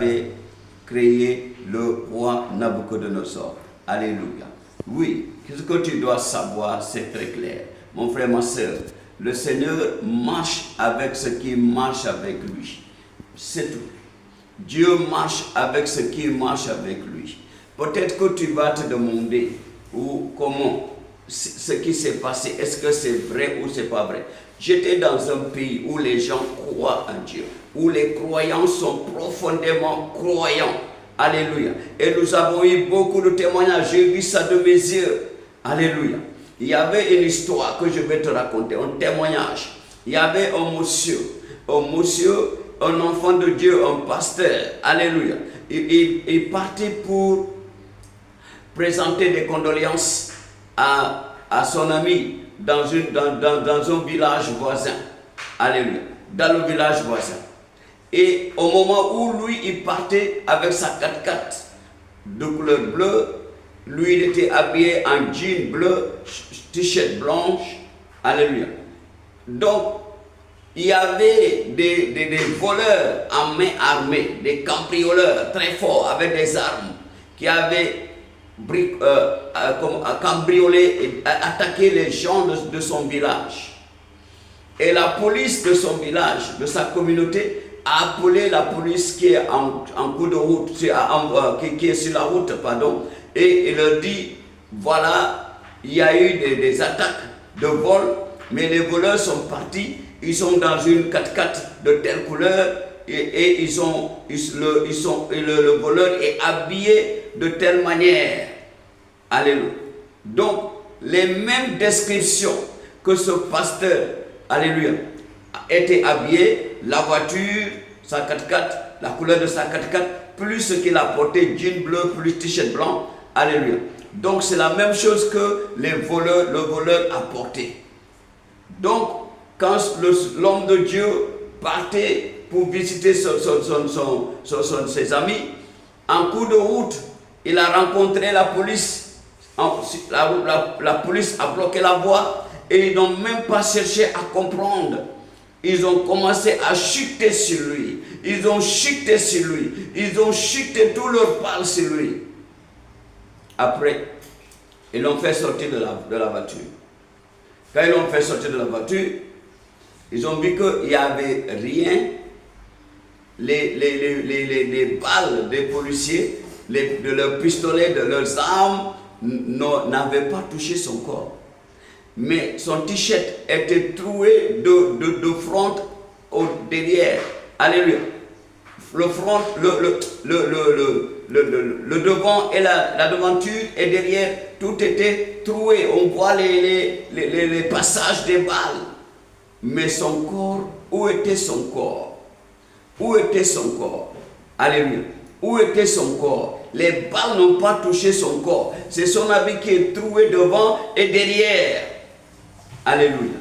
avait créé le roi Nabucodonosor. Alléluia. Oui, ce que tu dois savoir, c'est très clair. Mon frère, ma soeur, le Seigneur marche avec ce qui marche avec lui. C'est tout. Dieu marche avec ce qui marche avec lui. Peut-être que tu vas te demander ou comment ce qui s'est passé, est-ce que c'est vrai ou c'est pas vrai. J'étais dans un pays où les gens croient en Dieu, où les croyants sont profondément croyants. Alléluia. Et nous avons eu beaucoup de témoignages, j'ai vu ça de mes yeux. Alléluia. Il y avait une histoire que je vais te raconter, un témoignage. Il y avait un monsieur, un enfant de Dieu, un pasteur. Alléluia. Il partait pour présenter des condoléances à son ami dans un village voisin. Alléluia. Dans le village voisin. Et au moment où lui, il partait avec sa 4x4 de couleur bleue, lui, il était habillé en jean bleu, t-shirt blanche. Alléluia. Donc, il y avait des voleurs en main armée, des cambrioleurs très forts avec des armes qui avaient cambriolé et attaqué les gens de son village. Et la police de son village, de sa communauté, a appelé la police qui est en cours de route, qui est sur la route, pardon, et il leur dit, voilà, il y a eu des attaques de vol, mais les voleurs sont partis, ils sont dans une 4x4 de telle couleur, et le voleur est habillé de telle manière. Alléluia. Donc, les mêmes descriptions que ce pasteur, alléluia, était habillé, la voiture, sa 4x4, la couleur de sa 4x4, plus ce qu'il a porté, jean bleu, plus t-shirt blanc, alléluia. Donc c'est la même chose que le voleur a porté. Donc, quand l'homme de Dieu partait pour visiter ses amis, en cours de route, il a rencontré la police. La police a bloqué la voie et ils n'ont même pas cherché à comprendre. Ils ont commencé à chuter sur lui. Ils ont chuté sur lui. Ils ont chuté tout leur parle sur lui. Après, ils l'ont fait sortir de la voiture. Quand ils l'ont fait sortir de la voiture, ils ont vu qu'il n'y avait rien. Les balles des policiers, de leurs pistolets, de leurs armes, n'avaient pas touché son corps. Mais son t-shirt était troué de front au derrière. Alléluia. Le front, le devant et la devanture et derrière, tout était troué. On voit les passages des balles. Mais son corps, où était son corps? Où était son corps? Alléluia. Où était son corps? Les balles n'ont pas touché son corps. C'est son habit qui est troué devant et derrière. Alléluia.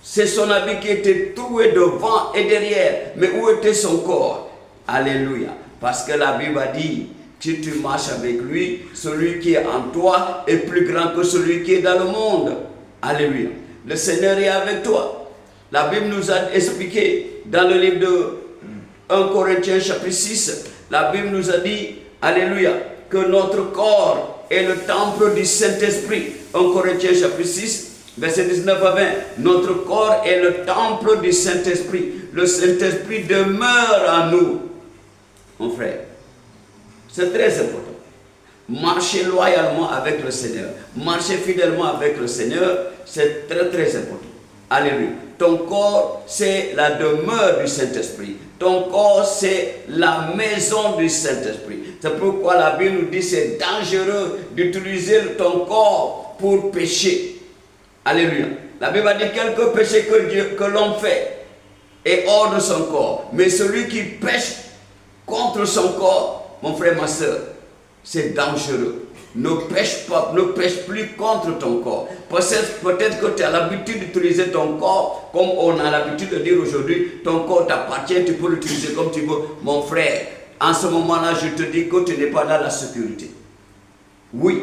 C'est son habit qui était troué devant et derrière. Mais où était son corps? Alléluia. Parce que la Bible a dit, si tu marches avec lui, celui qui est en toi est plus grand que celui qui est dans le monde. Alléluia. Le Seigneur est avec toi. La Bible nous a expliqué dans le livre de 1 Corinthiens chapitre 6, la Bible nous a dit, alléluia, que notre corps est le temple du Saint-Esprit. 1 Corinthiens chapitre 6, verset 19 à 20. Notre corps est le temple du Saint-Esprit. Le Saint-Esprit demeure en nous. Mon frère, c'est très important. Marcher loyalement avec le Seigneur, marcher fidèlement avec le Seigneur, c'est très très important. Alléluia. Ton corps, c'est la demeure du Saint-Esprit. Ton corps, c'est la maison du Saint-Esprit. C'est pourquoi la Bible nous dit que c'est dangereux d'utiliser ton corps pour pécher. Alléluia. La Bible dit quelques péchés que l'homme fait est hors de son corps. Mais celui qui pêche contre son corps, mon frère, ma soeur, c'est dangereux. Ne pêche pas, ne pêche plus contre ton corps. Peut-être que tu as l'habitude d'utiliser ton corps, comme on a l'habitude de dire aujourd'hui, ton corps t'appartient, tu peux l'utiliser comme tu veux. Mon frère, en ce moment-là, je te dis que tu n'es pas dans la sécurité. Oui,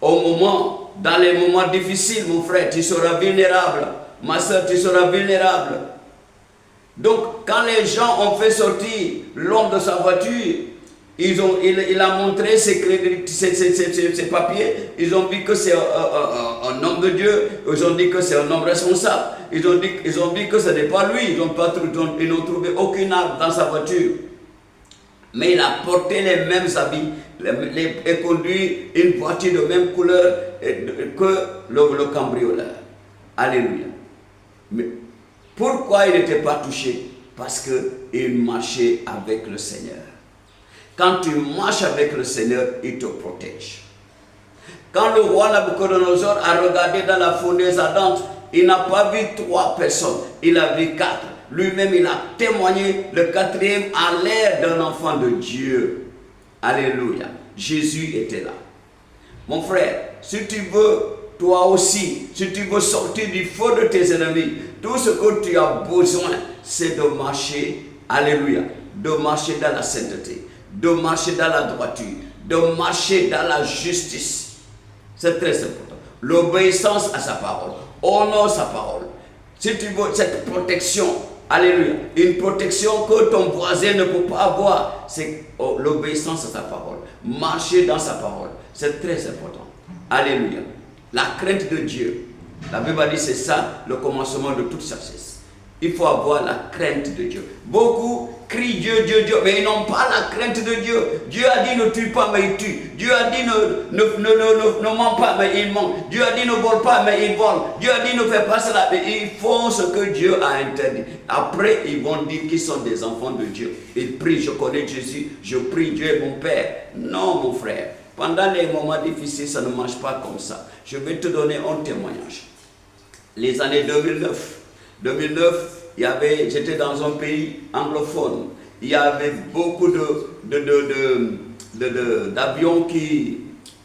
dans les moments difficiles, mon frère, tu seras vulnérable. Ma soeur, tu seras vulnérable. Donc, quand les gens ont fait sortir l'homme de sa voiture, il a montré ses papiers, ils ont dit que c'est un homme de Dieu, ils ont dit que c'est un homme responsable, ils ont dit que ce n'est pas lui, ils n'ont trouvé aucune arme dans sa voiture. Mais il a porté les mêmes habits et conduit une voiture de même couleur que le cambrioleur. Alléluia. Mais pourquoi il n'était pas touché? Parce qu'il marchait avec le Seigneur. Quand tu marches avec le Seigneur, il te protège. Quand le roi Nabucodonosor a regardé dans la fournaise ardente, il n'a pas vu 3 personnes, il a vu 4. Lui-même, il a témoigné, le 4e a l'air d'un enfant de Dieu. Alléluia. Jésus était là. Mon frère, si tu veux, toi aussi, si tu veux sortir du feu de tes ennemis, tout ce que tu as besoin, c'est de marcher, alléluia, de marcher dans la sainteté, de marcher dans la droiture, de marcher dans la justice. C'est très important. L'obéissance à sa parole, honore sa parole. Si tu veux cette protection, alléluia, une protection que ton voisin ne peut pas avoir, c'est l'obéissance à sa parole. Marcher dans sa parole, c'est très important. Alléluia. La crainte de Dieu. La Bible a dit c'est ça le commencement de toute sagesse. Il faut avoir la crainte de Dieu. Beaucoup crient Dieu, Dieu, Dieu, mais ils n'ont pas la crainte de Dieu. Dieu a dit ne tue pas, mais il tue. Dieu a dit ne ment pas, mais il ment. Dieu a dit ne vole pas, mais il vole. Dieu a dit ne fais pas cela, mais ils font ce que Dieu a interdit. Après, ils vont dire qu'ils sont des enfants de Dieu. Ils prient, je connais Jésus, je prie, Dieu est mon Père. Non, mon frère. Pendant les moments difficiles, ça ne marche pas comme ça. Je vais te donner un témoignage. Les années 2009, j'étais dans un pays anglophone. Il y avait beaucoup d'avions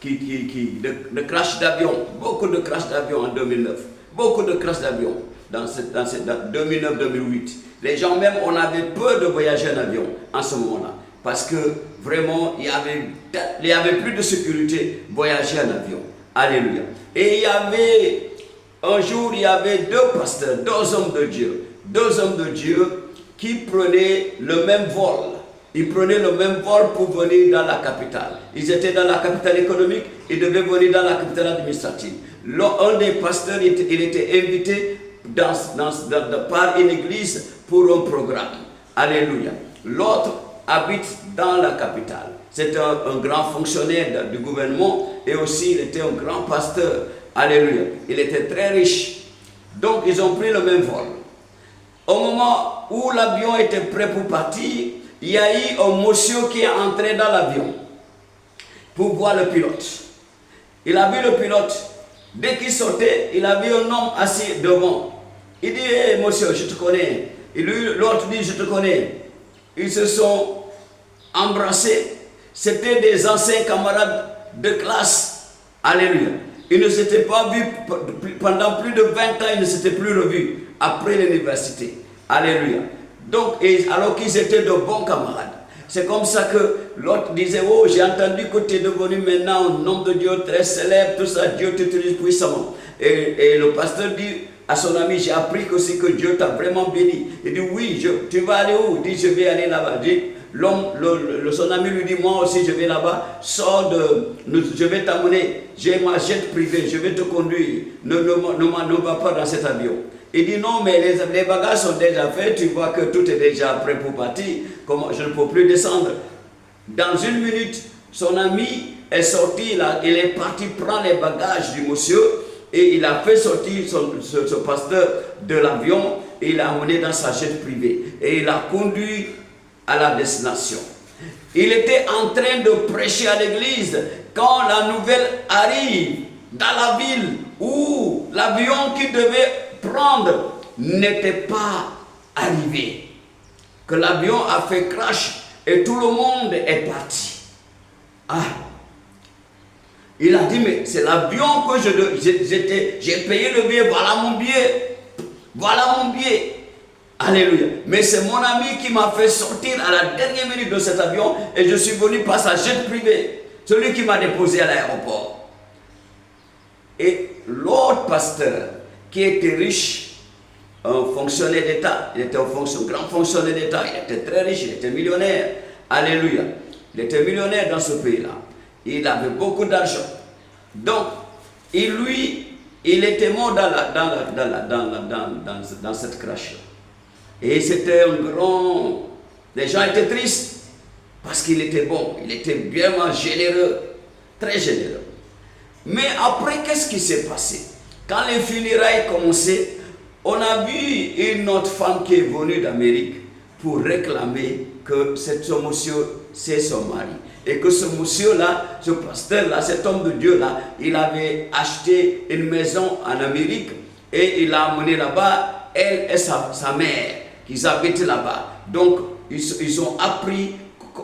de crash d'avions. Beaucoup de crash d'avions en 2009. Beaucoup de crash d'avions dans 2009-2008. Les gens même, on avait peur de voyager en avion en ce moment-là. Parce que vraiment, il y avait plus de sécurité voyager en avion. Alléluia. Et il y avait, un jour, il y avait 2 pasteurs, 2 hommes de Dieu. 2 hommes de Dieu qui prenaient le même vol. Ils prenaient le même vol pour venir dans la capitale. Ils étaient dans la capitale économique, ils devaient venir dans la capitale administrative. Un des pasteurs, il était invité par une église pour un programme. Alléluia. L'autre habite dans la capitale. C'était un grand fonctionnaire du gouvernement et aussi il était un grand pasteur. Alléluia. Il était très riche. Donc ils ont pris le même vol. Au moment où l'avion était prêt pour partir, il y a eu un monsieur qui est entré dans l'avion pour voir le pilote. Il a vu le pilote. Dès qu'il sortait, il a vu un homme assis devant. Il dit, hey, monsieur, je te connais. Et l'autre dit, je te connais. Ils se sont embrassés. C'était des anciens camarades de classe. Alléluia. Ils ne s'étaient pas vus pendant plus de 20 ans, ils ne s'étaient plus revus après l'université. Alléluia. Donc, alors qu'ils étaient de bons camarades. C'est comme ça que l'autre disait, oh, j'ai entendu que tu es devenu maintenant un homme de Dieu très célèbre, tout ça, Dieu t'utilise puissamment. Et le pasteur dit à son ami, j'ai appris aussi que Dieu t'a vraiment béni. Il dit, oui, tu vas aller où? Il dit, je vais aller là-bas. Son ami lui dit, moi aussi je vais là-bas, je vais t'amener, j'ai ma jet privée, je vais te conduire, ne va pas dans cet avion. Il dit non, mais les bagages sont déjà faits, tu vois que tout est déjà prêt pour partir, comment, je ne peux plus descendre. Dans 1 minute, son ami est sorti, il est parti prendre les bagages du monsieur et il a fait sortir ce pasteur de l'avion et il l'a amené dans sa jet privée et il l'a conduit à la destination. Il était en train de prêcher à l'église quand la nouvelle arrive dans la ville où l'avion qu'il devait prendre n'était pas arrivé. Que l'avion a fait crash et tout le monde est parti. Ah, il a dit, mais c'est l'avion que j'ai payé le billet, voilà mon billet. Voilà mon billet. Alléluia. Mais c'est mon ami qui m'a fait sortir à la dernière minute de cet avion et je suis venu par sa jet privée. Celui qui m'a déposé à l'aéroport. Et l'autre pasteur qui était riche, un fonctionnaire d'État. Il était un grand fonctionnaire d'État. Il était très riche, il était millionnaire. Alléluia. Il était millionnaire dans ce pays-là. Il avait beaucoup d'argent. Donc, il était mort dans cette crash. Et c'était un grand... Les gens étaient tristes parce qu'il était bon. Il était vraiment généreux. Très généreux. Mais après, qu'est-ce qui s'est passé? Quand les funérailles commençaient, on a vu une autre femme qui est venue d'Amérique pour réclamer que ce monsieur, c'est son mari. Et que ce monsieur-là, ce pasteur-là, cet homme de Dieu-là, il avait acheté une maison en Amérique et il l'a amené là-bas, elle et sa mère, qu'ils habitent là-bas. Donc, ils ont appris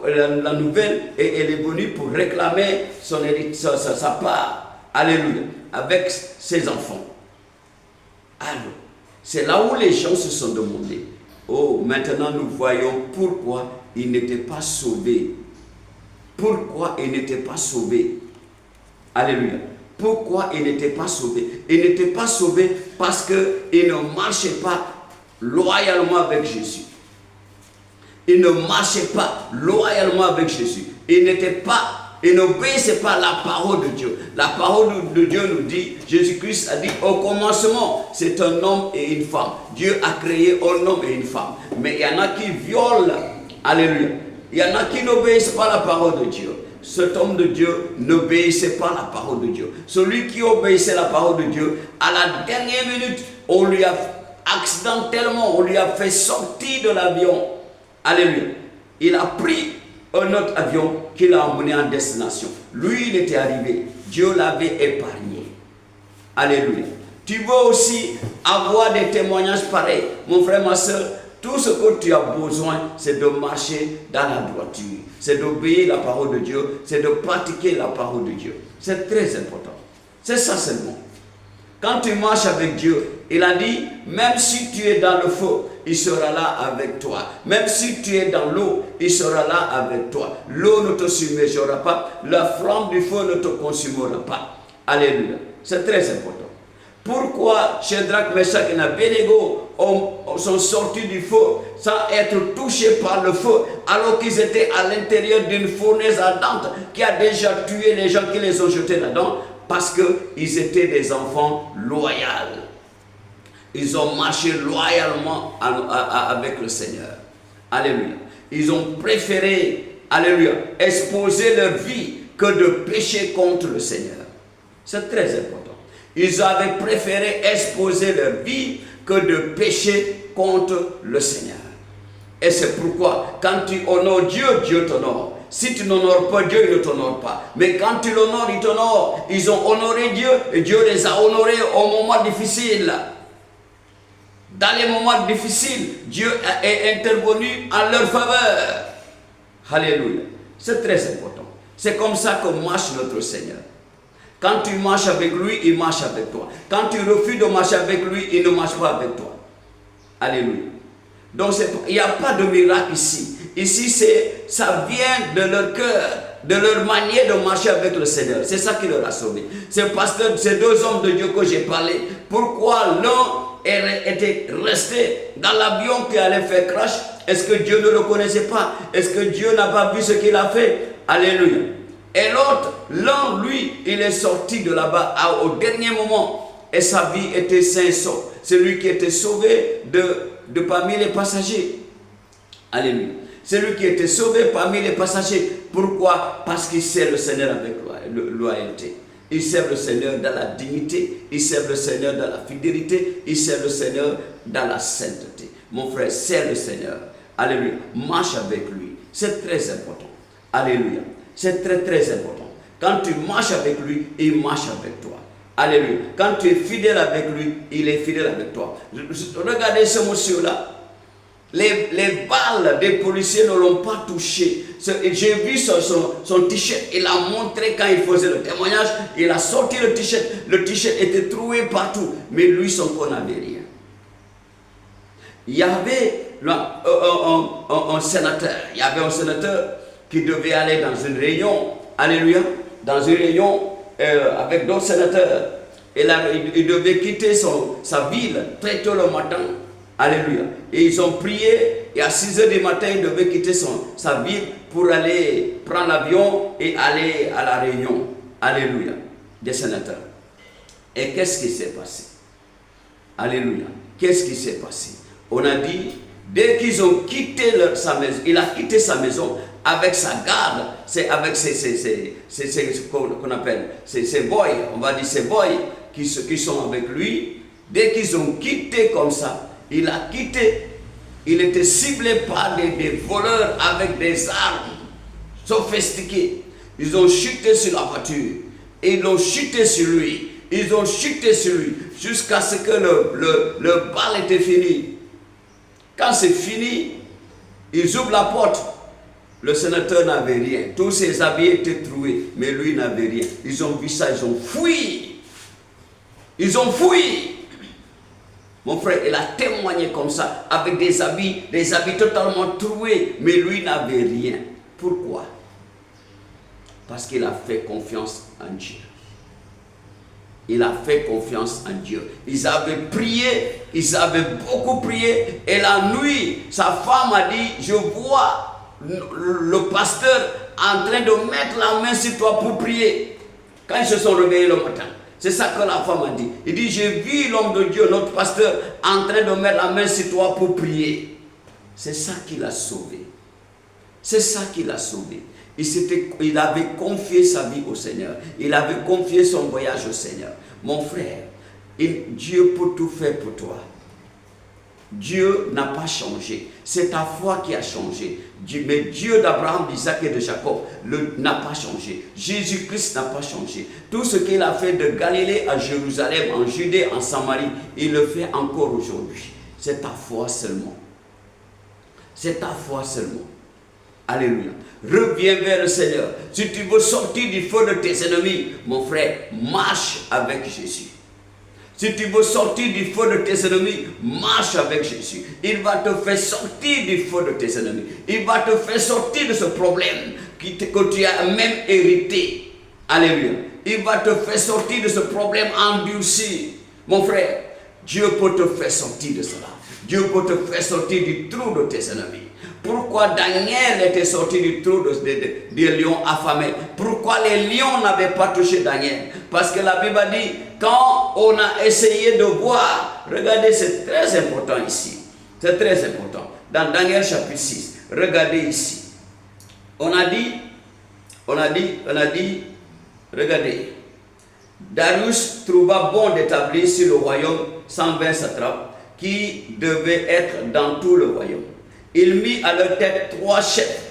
la nouvelle et elle est venue pour réclamer sa part. Alléluia. Avec ses enfants. Alors, c'est là où les gens se sont demandé. Oh, maintenant nous voyons pourquoi il n'était pas sauvé. Pourquoi il n'était pas sauvé? Alléluia. Pourquoi il n'était pas sauvé? Il n'était pas sauvé parce qu'il ne marchait pas loyalement avec Jésus. Il ne marchait pas loyalement avec Jésus. Il n'obéissait pas à la parole de Dieu. La parole de Dieu nous dit, Jésus-Christ a dit, au commencement, c'est un homme et une femme. Dieu a créé un homme et une femme. Mais il y en a qui violent. Alléluia. Il y en a qui n'obéissent pas à la parole de Dieu. Cet homme de Dieu n'obéissait pas à la parole de Dieu. Celui qui obéissait à la parole de Dieu, à la dernière minute, on lui a accidentellement, on lui a fait sortir de l'avion. Alléluia. Il a pris un autre avion qui l'a emmené en destination. Lui, il était arrivé. Dieu l'avait épargné. Alléluia. Tu veux aussi avoir des témoignages pareils. Mon frère, ma soeur, tout ce que tu as besoin, c'est de marcher dans la droiture. C'est d'obéir la parole de Dieu. C'est de pratiquer la parole de Dieu. C'est très important. C'est ça seulement. Quand tu marches avec Dieu, il a dit, même si tu es dans le feu, il sera là avec toi. Même si tu es dans l'eau, il sera là avec toi. L'eau ne te submergera pas. La flamme du feu ne te consumera pas. Alléluia. C'est très important. Pourquoi Shadrach, Meshach et Abednego sont sortis du feu sans être touchés par le feu alors qu'ils étaient à l'intérieur d'une fournaise ardente qui a déjà tué les gens qui les ont jetés là-dedans? Parce qu'ils étaient des enfants loyaux. Ils ont marché loyalement avec le Seigneur. Alléluia. Ils ont préféré, alléluia, exposer leur vie que de pécher contre le Seigneur. C'est très important. Ils avaient préféré exposer leur vie que de pécher contre le Seigneur. Et c'est pourquoi, quand tu honores Dieu, Dieu t'honore. Si tu n'honores pas Dieu, il ne t'honore pas. Mais quand tu l'honores, il t'honore. Ils ont honoré Dieu et Dieu les a honorés au moment difficile. Dans les moments difficiles, Dieu est intervenu en leur faveur. Alléluia. C'est très important. C'est comme ça que marche notre Seigneur. Quand tu marches avec lui, il marche avec toi. Quand tu refuses de marcher avec lui, il ne marche pas avec toi. Alléluia. Donc il n'y a pas de miracle ici. Ici, ça vient de leur cœur, de leur manière de marcher avec le Seigneur. C'est ça qui leur a sauvé. C'est parce que ces deux hommes de Dieu que j'ai parlé, pourquoi l'un était resté dans l'avion qui allait faire crash? Est-ce que Dieu ne le connaissait pas? Est-ce que Dieu n'a pas vu ce qu'il a fait? Alléluia. Et l'autre, l'un, lui, il est sorti de là-bas au dernier moment et sa vie était sain et sauf. C'est lui qui était sauvé de parmi les passagers. Alléluia. C'est lui qui était sauvé parmi les passagers. Pourquoi? Parce qu'il sert le Seigneur avec loyauté. Il sert le Seigneur dans la dignité. Il sert le Seigneur dans la fidélité. Il sert le Seigneur dans la sainteté. Mon frère, sert le Seigneur. Alléluia. Marche avec lui. C'est très important. Alléluia. C'est très très important. Quand tu marches avec lui, il marche avec toi. Alléluia. Quand tu es fidèle avec lui, il est fidèle avec toi. Regardez ce monsieur-là. Les balles des policiers ne l'ont pas touché. J'ai vu son t-shirt. Il a montré quand il faisait le témoignage. Il a sorti le t-shirt. Le t-shirt était troué partout. Mais lui, son corps n'avait rien. Il y avait un sénateur. Il y avait un sénateur qui devait aller dans une réunion. Alléluia. Dans une réunion avec d'autres sénateurs. Il devait quitter sa ville très tôt le matin Alléluia. Et ils ont prié et à 6 heures du matin, il devait quitter sa ville pour aller prendre l'avion et aller à la réunion. Alléluia. Des sénateurs. Et qu'est-ce qui s'est passé? Alléluia. Qu'est-ce qui s'est passé? On a dit, dès qu'ils ont quitté sa maison, il a quitté sa maison avec sa garde, c'est avec ce qu'on appelle, ces boys, on va dire ces boys qui sont avec lui. Dès qu'ils ont quitté comme ça, il a quitté, il était ciblé par des voleurs avec des armes sophistiquées. Ils ont chuté sur la voiture, et ils ont chuté sur lui, ils ont chuté sur lui, jusqu'à ce que le bal était fini. Quand c'est fini, ils ouvrent la porte. Le sénateur n'avait rien. Tous ses habits étaient troués, mais lui n'avait rien. Ils ont vu ça, ils ont fui. Ils ont fui. Mon frère, il a témoigné comme ça, avec des habits totalement troués, mais lui n'avait rien. Pourquoi? Parce qu'il a fait confiance en Dieu. Il a fait confiance en Dieu. Ils avaient prié, ils avaient beaucoup prié, et la nuit, sa femme a dit, je vois le pasteur en train de mettre la main sur toi pour prier. Quand ils se sont réveillés le matin, c'est ça que la femme a dit. Il dit, j'ai vu l'homme de Dieu, notre pasteur, en train de mettre la main sur toi pour prier. C'est ça qui l'a sauvé. C'est ça qui l'a sauvé. Il avait confié sa vie au Seigneur. Il avait confié son voyage au Seigneur. Mon frère, Dieu peut tout faire pour toi. Dieu n'a pas changé. C'est ta foi qui a changé. Mais Dieu d'Abraham, d'Isaac et de Jacob n'a pas changé. Jésus-Christ n'a pas changé. Tout ce qu'il a fait de Galilée à Jérusalem, en Judée, en Samarie, il le fait encore aujourd'hui. C'est ta foi seulement. C'est ta foi seulement. Alléluia. Reviens vers le Seigneur. Si tu veux sortir du feu de tes ennemis, mon frère, marche avec Jésus. Si tu veux sortir du feu de tes ennemis, marche avec Jésus. Il va te faire sortir du feu de tes ennemis. Il va te faire sortir de ce problème que tu as même hérité. Alléluia. Il va te faire sortir de ce problème endurci. Mon frère, Dieu peut te faire sortir de cela. Dieu peut te faire sortir du trou de tes ennemis. Pourquoi Daniel était sorti du trou des lions affamés? Pourquoi les lions n'avaient pas touché Daniel? Parce que la Bible dit, quand on a essayé de voir, regardez, c'est très important ici. C'est très important. Dans Daniel chapitre 6, regardez ici. On a dit, regardez. Darius trouva bon d'établir sur le royaume 120 satrapes qui devaient être dans tout le royaume. Il mit à leur tête 3 chefs,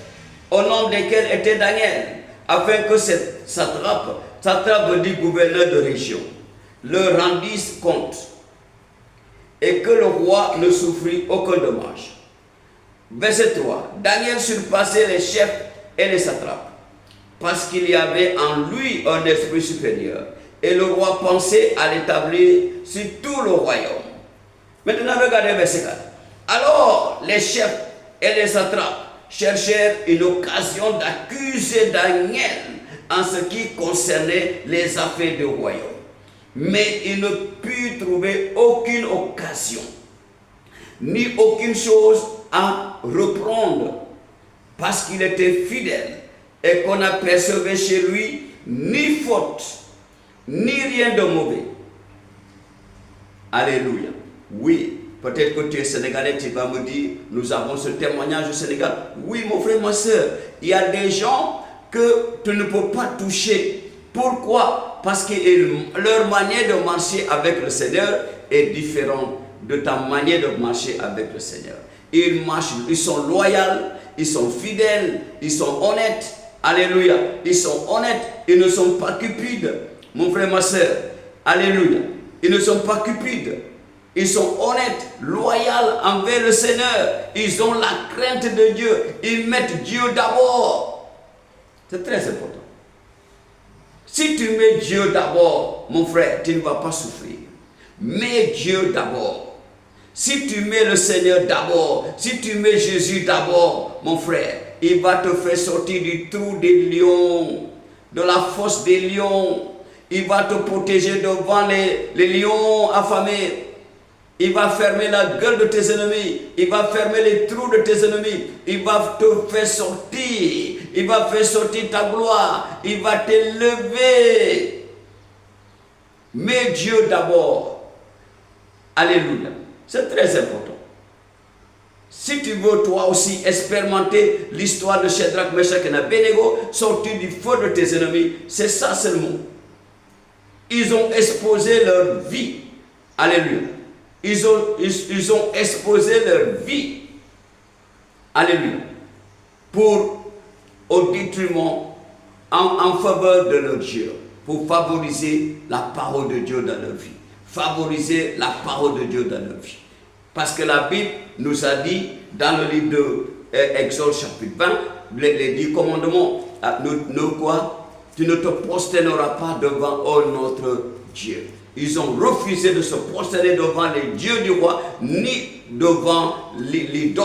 au nombre desquels était Daniel, afin que cette satrape veut dire gouverneur de région, leur rendisse compte, et que le roi ne souffrit aucun dommage. Verset 3. Daniel surpassait les chefs et les satrapes, parce qu'il y avait en lui un esprit supérieur, et le roi pensait à l'établir sur tout le royaume. Maintenant, regardez verset 4. Alors, les chefs et les satrapes cherchèrent une occasion d'accuser Daniel en ce qui concernait les affaires du royaume. Mais ils ne purent trouver aucune occasion, ni aucune chose à reprendre, parce qu'il était fidèle et qu'on n'apercevait chez lui ni faute, ni rien de mauvais. Alléluia. Oui. Peut-être que tu es sénégalais, tu vas me dire, nous avons ce témoignage au Sénégal. Oui, mon frère, ma soeur, il y a des gens que tu ne peux pas toucher. Pourquoi? Parce que leur manière de marcher avec le Seigneur est différente de ta manière de marcher avec le Seigneur. Ils marchent, ils sont loyaux, ils sont fidèles, ils sont honnêtes. Alléluia. Ils sont honnêtes, ils ne sont pas cupides. Mon frère, ma soeur, alléluia. Ils ne sont pas cupides. Ils sont honnêtes, loyaux envers le Seigneur. Ils ont la crainte de Dieu. Ils mettent Dieu d'abord. C'est très important. Si tu mets Dieu d'abord, mon frère, tu ne vas pas souffrir. Mets Dieu d'abord. Si tu mets le Seigneur d'abord, si tu mets Jésus d'abord, mon frère, il va te faire sortir du trou des lions, de la fosse des lions. Il va te protéger devant les lions affamés. Il va fermer la gueule de tes ennemis. Il va fermer les trous de tes ennemis. Il va te faire sortir. Il va faire sortir ta gloire. Il va t'élever. Mets Dieu d'abord. Alléluia. C'est très important. Si tu veux toi aussi expérimenter l'histoire de Shadrach, Meshach et Abednego, sortir du feu de tes ennemis, c'est ça seulement. Ils ont exposé leur vie. Alléluia. Ils ont exposé leur vie. Alléluia. Au détriment, en faveur de leur Dieu. Pour favoriser la parole de Dieu dans leur vie. Favoriser la parole de Dieu dans leur vie. Parce que la Bible nous a dit, dans le livre de Exode chapitre 20, les 10 commandements, tu ne te prosterneras pas devant notre Dieu. Ils ont refusé de se prosterner devant les dieux du roi, ni devant l'idole,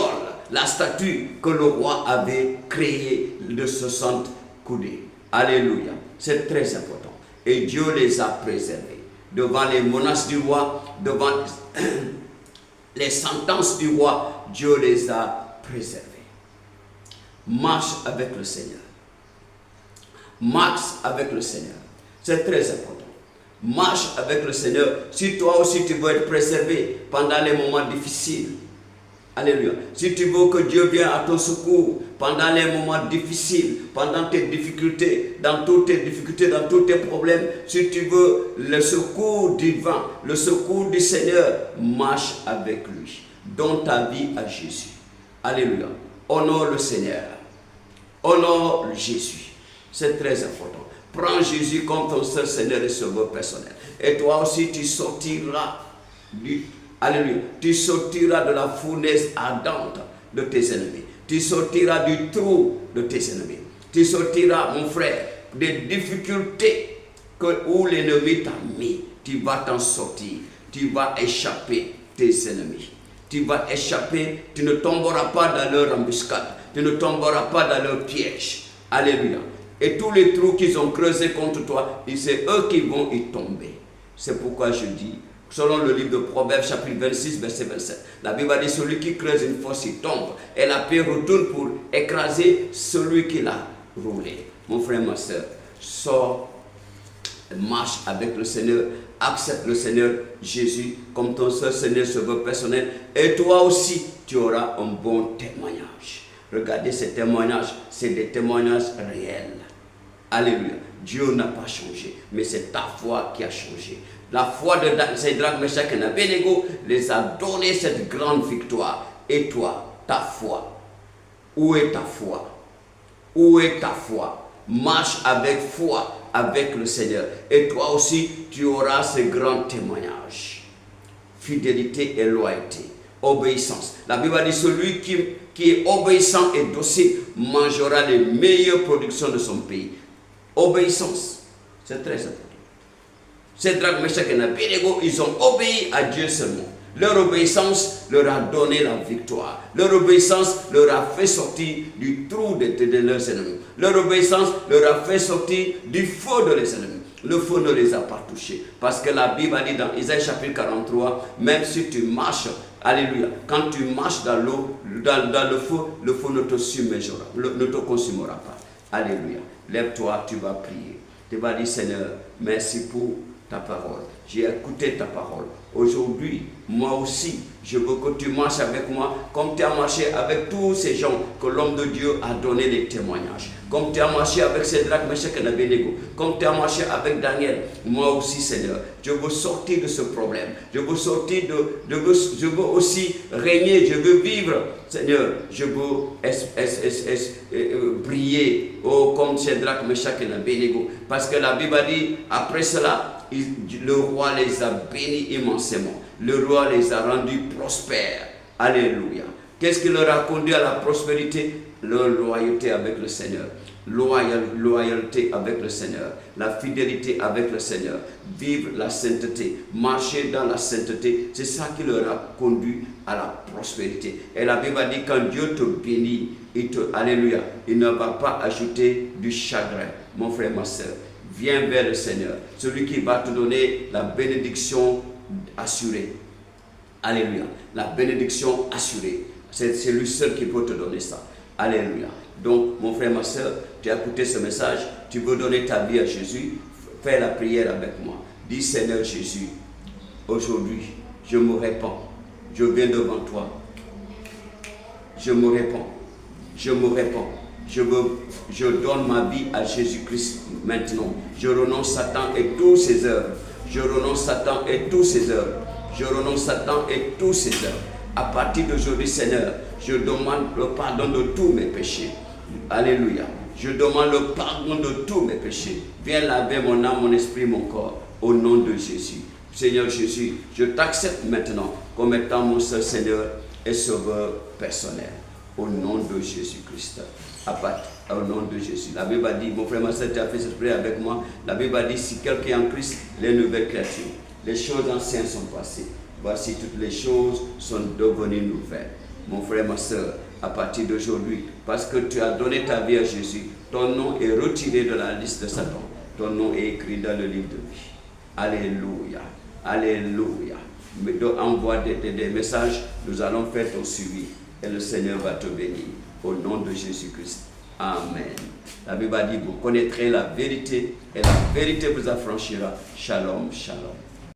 la statue que le roi avait créée de 60 coudées. Alléluia. C'est très important. Et Dieu les a préservés. Devant les menaces du roi, devant les sentences du roi, Dieu les a préservés. Marche avec le Seigneur. Marche avec le Seigneur. C'est très important. Marche avec le Seigneur. Si toi aussi tu veux être préservé pendant les moments difficiles. Alléluia. Si tu veux que Dieu vienne à ton secours pendant les moments difficiles, pendant tes difficultés, dans toutes tes difficultés, dans tous tes problèmes, si tu veux le secours divin, le secours du Seigneur, marche avec lui. Donne ta vie à Jésus. Alléluia. Honore le Seigneur. Honore Jésus. C'est très important. Prends Jésus comme ton seul Seigneur et Sauveur personnel. Et toi aussi, tu sortiras alléluia. Tu sortiras de la fournaise ardente de tes ennemis. Tu sortiras du trou de tes ennemis. Tu sortiras, mon frère, des difficultés où l'ennemi t'a mis. Tu vas t'en sortir. Tu vas échapper tes ennemis. Tu vas échapper. Tu ne tomberas pas dans leur embuscade. Tu ne tomberas pas dans leur piège. Alléluia. Et tous les trous qu'ils ont creusés contre toi, c'est eux qui vont y tomber. C'est pourquoi je dis, selon le livre de Proverbes, chapitre 26, verset 27, la Bible dit, celui qui creuse une fosse, il tombe. Et la paix retourne pour écraser celui qui l'a roulé. Mon frère, ma soeur, sors, marche avec le Seigneur, accepte le Seigneur Jésus comme ton seul Seigneur Sauveur personnel. Et toi aussi, tu auras un bon témoignage. Regardez ces témoignages, c'est des témoignages réels. Alléluia. Dieu n'a pas changé, mais c'est ta foi qui a changé. La foi de Shadrach, Meshach et Abednego les a donné cette grande victoire. Et toi, ta foi, où est ta foi? Où est ta foi? Marche avec foi avec le Seigneur. Et toi aussi, tu auras ce grand témoignage. Fidélité et loyauté. Obéissance. La Bible dit, celui qui est obéissant et docile mangera les meilleures productions de son pays. Obéissance, c'est très important. Shadrach, Meshach et Abednego, ils ont obéi à Dieu seulement. Leur obéissance leur a donné la victoire. Leur obéissance leur a fait sortir du trou de leurs ennemis. Leur obéissance leur a fait sortir du feu de leurs ennemis. Le feu ne les a pas touchés. Parce que la Bible a dit dans Isaïe chapitre 43, même si tu marches, alléluia, quand tu marches dans l'eau, dans le feu ne te submergera, ne te consumera pas. Alléluia. Lève-toi, tu vas prier. Tu vas dire, Seigneur, merci pour ta parole. J'ai écouté ta parole. Aujourd'hui, moi aussi, je veux que tu marches avec moi comme tu as marché avec tous ces gens que l'homme de Dieu a donné des témoignages. Comme tu as marché avec Shadrach, Meshach et Abednego. Comme tu as marché avec Daniel. Moi aussi, Seigneur, je veux sortir de ce problème. Je veux sortir je veux aussi régner. Je veux vivre. Seigneur, je veux briller comme Shadrach, Meshach et Abednego. Parce que la Bible dit, après cela, le roi les a bénis immensément. Le roi les a rendus prospères. Alléluia. Qu'est-ce qui leur a conduit à la prospérité? Leur loyauté avec le Seigneur. Loyauté avec le Seigneur. La fidélité avec le Seigneur. Vivre la sainteté. Marcher dans la sainteté. C'est ça qui leur a conduit à la prospérité. Et la Bible dit, quand Dieu te bénit, alléluia, il ne va pas ajouter du chagrin. Mon frère, ma soeur, viens vers le Seigneur. Celui qui va te donner la bénédiction assurée. Alléluia. La bénédiction assurée. C'est lui seul qui peut te donner ça. Alléluia. Donc, mon frère, ma soeur, tu as écouté ce message, tu veux donner ta vie à Jésus, fais la prière avec moi. Dis, Seigneur Jésus, aujourd'hui, je me répands. Je viens devant toi. Je me répands. Je me répands. Je donne ma vie à Jésus-Christ maintenant. Je renonce Satan et tous ses œuvres. Je renonce Satan et tous ses œuvres. Je renonce Satan et tous ses œuvres. À partir d'aujourd'hui, Seigneur, je demande le pardon de tous mes péchés. Alléluia. Je demande le pardon de tous mes péchés. Viens laver mon âme, mon esprit, mon corps. Au nom de Jésus. Seigneur Jésus, je t'accepte maintenant comme étant mon seul Seigneur et Sauveur personnel. Au nom de Jésus-Christ. Au nom de Jésus. La Bible a dit, mon frère, ma soeur, tu as fait cette prière avec moi. La Bible a dit, si quelqu'un est en Christ, les nouvelles créatures. Les choses anciennes sont passées. Voici, toutes les choses sont devenues nouvelles. Mon frère, ma soeur, à partir d'aujourd'hui, parce que tu as donné ta vie à Jésus, ton nom est retiré de la liste de Satan. Ton nom est écrit dans le livre de vie. Alléluia. Alléluia. Envoie des messages, nous allons faire ton suivi et le Seigneur va te bénir. Au nom de Jésus-Christ. Amen. La Bible dit, vous connaîtrez la vérité et la vérité vous affranchira. Shalom, shalom.